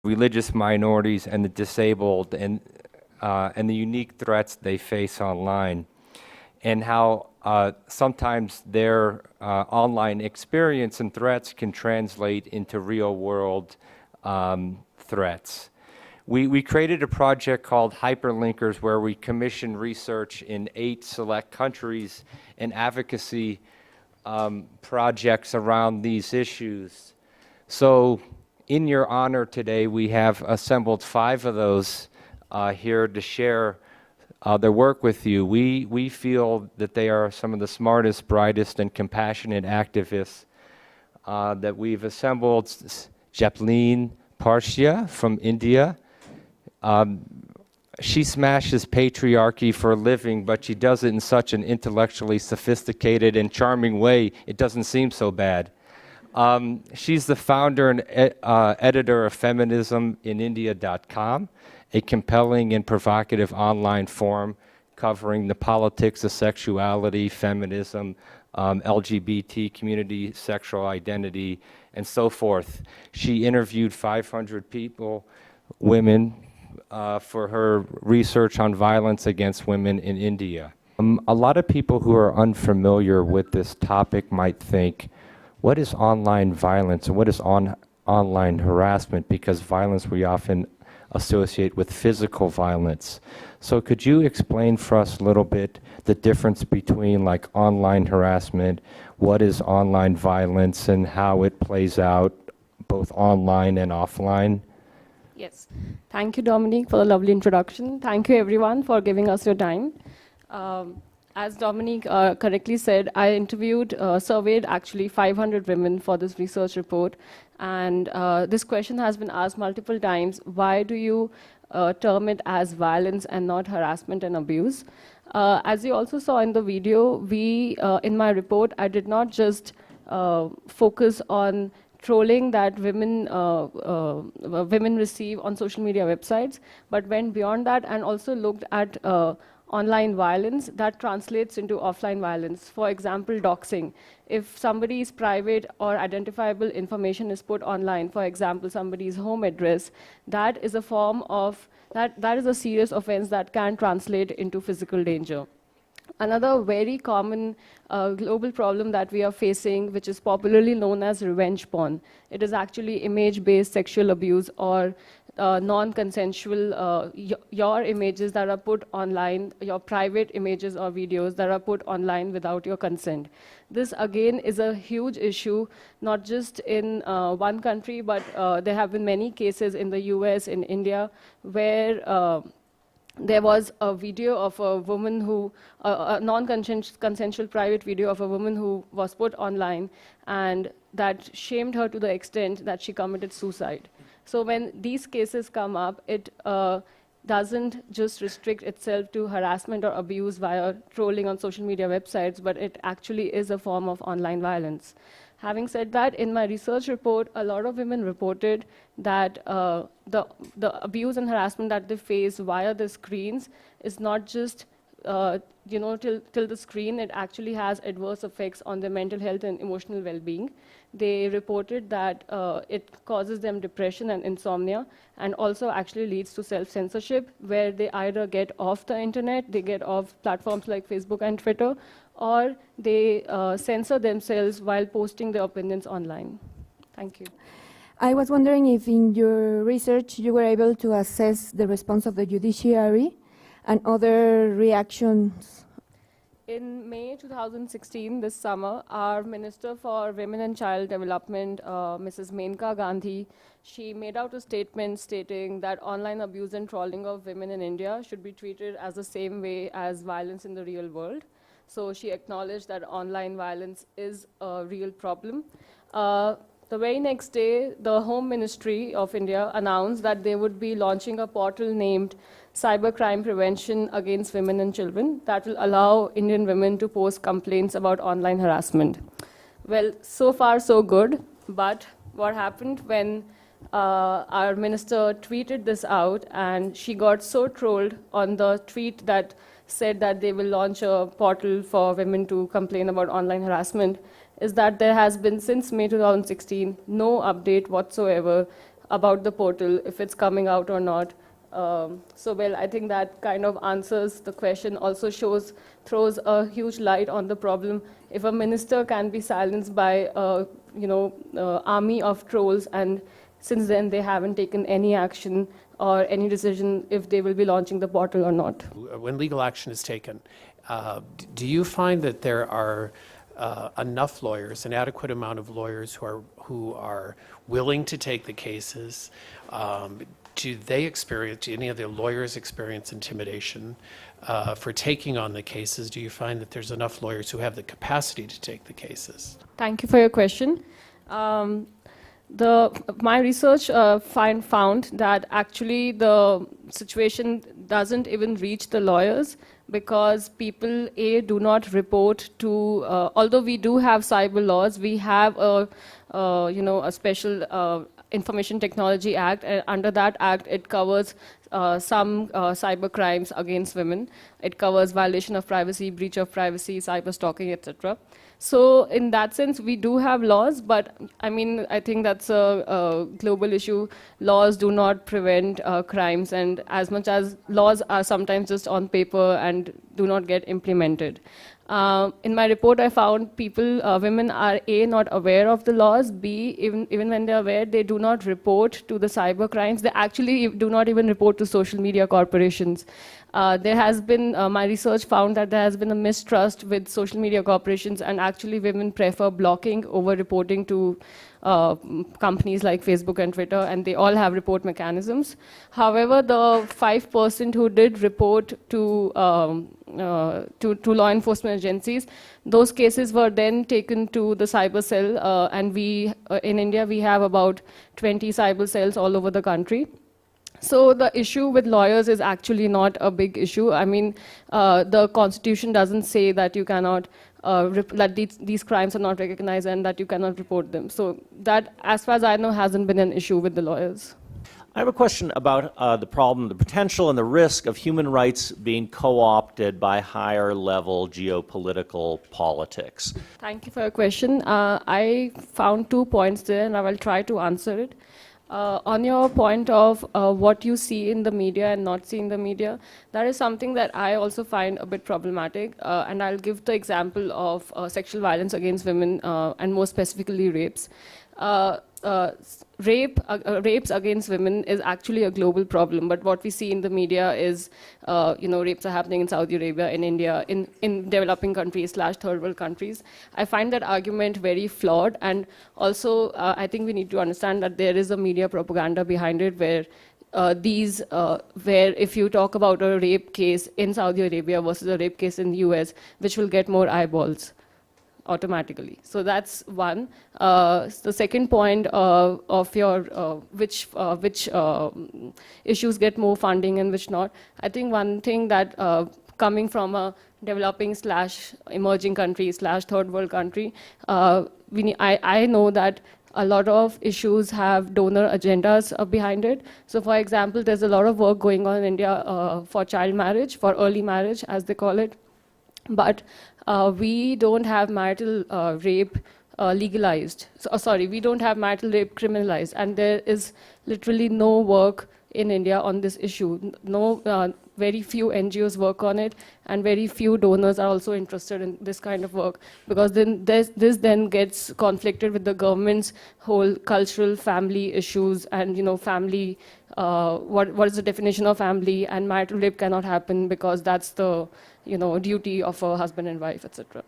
religious minorities and the disabled and the unique threats they face online, and how sometimes their online experience and threats can translate into real-world threats. We created a project called Hyperlinkers, where we commission research in 8 select countries and advocacy projects around these issues. So in your honor today, we have assembled 5 of those here to share their work with you. We feel that they are some of the smartest, brightest, and compassionate activists that we've assembled. Japleen Pasricha from India. She smashes patriarchy for a living, but she does it in such an intellectually sophisticated and charming way, it doesn't seem so bad. She's the founder and editor of Feminism in India.com, a compelling and provocative online forum covering the politics of sexuality, feminism, LGBT community, sexual identity, and so forth. She interviewed 500 people, women, for her research on violence against women in India. A lot of people who are unfamiliar with this topic might think, what is online violence and what is online harassment? Because violence we often associate with physical violence. So could you explain for us a little bit the difference between like online harassment, what is online violence, and how it plays out both online and offline? Yes. Thank you, Dominique, for the lovely introduction. Thank you, everyone, for giving us your time. As Dominique correctly said, I surveyed actually 500 women for this research report. And this question has been asked multiple times: why do you term it as violence and not harassment and abuse? As you also saw in the video, in my report, I did not just focus on trolling that women receive on social media websites, but went beyond that and also looked at online violence that translates into offline violence. For example, doxing. If somebody's private or identifiable information is put online, for example, somebody's home address, that is a form of, that is a serious offense that can translate into physical danger. Another very common global problem that we are facing, which is popularly known as revenge porn. It is actually image-based sexual abuse or non-consensual, your images that are put online, your private images or videos that are put online without your consent. This again is a huge issue, not just in one country, but there have been many cases in the US, in India, where there was a video of a woman who, a non-consensual private video of a woman who was put online, and that shamed her to the extent that she committed suicide. So when these cases come up, it doesn't just restrict itself to harassment or abuse via trolling on social media websites, but it actually is a form of online violence. Having said that, in my research report, a lot of women reported that the abuse and harassment that they face via the screens is not just till the screen. It actually has adverse effects on their mental health and emotional well-being. They reported that it causes them depression and insomnia, and also actually leads to self-censorship, where they either get off the internet, they get off platforms like Facebook and Twitter, or they censor themselves while posting their opinions online. Thank you. I was wondering if in your research you were able to assess the response of the judiciary and other reactions. In May 2016, this summer, our Minister for Women and Child Development, Mrs. Menka Gandhi, she made out a statement stating that online abuse and trolling of women in India should be treated as the same way as violence in the real world. So she acknowledged that online violence is a real problem. The very next day, the Home Ministry of India announced that they would be launching a portal named Cybercrime Prevention Against Women and Children that will allow Indian women to post complaints about online harassment. Well, so far so good, but what happened when our minister tweeted this out, and she got so trolled on the tweet that said that they will launch a portal for women to complain about online harassment, is that there has been, since May 2016, no update whatsoever about the portal, if it's coming out or not. Well, I think that kind of answers the question, also throws a huge light on the problem. If a minister can be silenced by army of trolls, and since then they haven't taken any action or any decision if they will be launching the portal or not. When legal action is taken, do you find that there are enough lawyers, an adequate amount of lawyers who are willing to take the cases? Do any of the lawyers experience intimidation for taking on the cases? Do you find that there's enough lawyers who have the capacity to take the cases? Thank you for your question. My research found that actually the situation doesn't even reach the lawyers, because people do not report to. Although we do have cyber laws, we have a special Information Technology Act. Under that act, it covers some cyber crimes against women. It covers violation of privacy, breach of privacy, cyber stalking, etc. So in that sense, we do have laws, but I think that's a global issue. Laws do not prevent crimes, and as much as laws are sometimes just on paper and do not get implemented. In my report, I found women are A, not aware of the laws, B, even when they're aware, they do not report to the cyber crimes. They actually do not even report to social media corporations. There has been, my research found that there has been a mistrust with social media corporations, and actually women prefer blocking over reporting to companies like Facebook and Twitter, and they all have report mechanisms. However, the 5% who did report to law enforcement agencies, those cases were then taken to the cyber cell, and in India we have about 20 cyber cells all over the country. So the issue with lawyers is actually not a big issue. The Constitution doesn't say that you cannot, that these crimes are not recognized and that you cannot report them. So that, as far as I know, hasn't been an issue with the lawyers. I have a question about the problem, the potential and the risk of human rights being co-opted by higher level geopolitical politics. Thank you for your question. I found 2 points there, and I will try to answer it. On your point of what you see in the media and not see in the media, that is something that I also find a bit problematic. And I'll give the example of sexual violence against women, and more specifically rapes. Rapes against women is actually a global problem, but what we see in the media is, rapes are happening in Saudi Arabia, in India, in developing countries / third world countries. I find that argument very flawed, and also I think we need to understand that there is a media propaganda behind it, where where if you talk about a rape case in Saudi Arabia versus a rape case in the US, which will get more eyeballs automatically. So that's one. The second point of your which issues get more funding and which not. I think one thing that coming from a developing / emerging country / third world country, I know that a lot of issues have donor agendas behind it. So for example, there's a lot of work going on in India for child marriage, for early marriage, as they call it. But we don't have marital rape legalized. We don't have marital rape criminalized. And there is literally no work in India on this issue. Very few NGOs work on it, and very few donors are also interested in this kind of work, because then this then gets conflicted with the government's whole cultural family issues, and family, what is the definition of family, and marital rape cannot happen because that's the duty of a husband and wife, etc.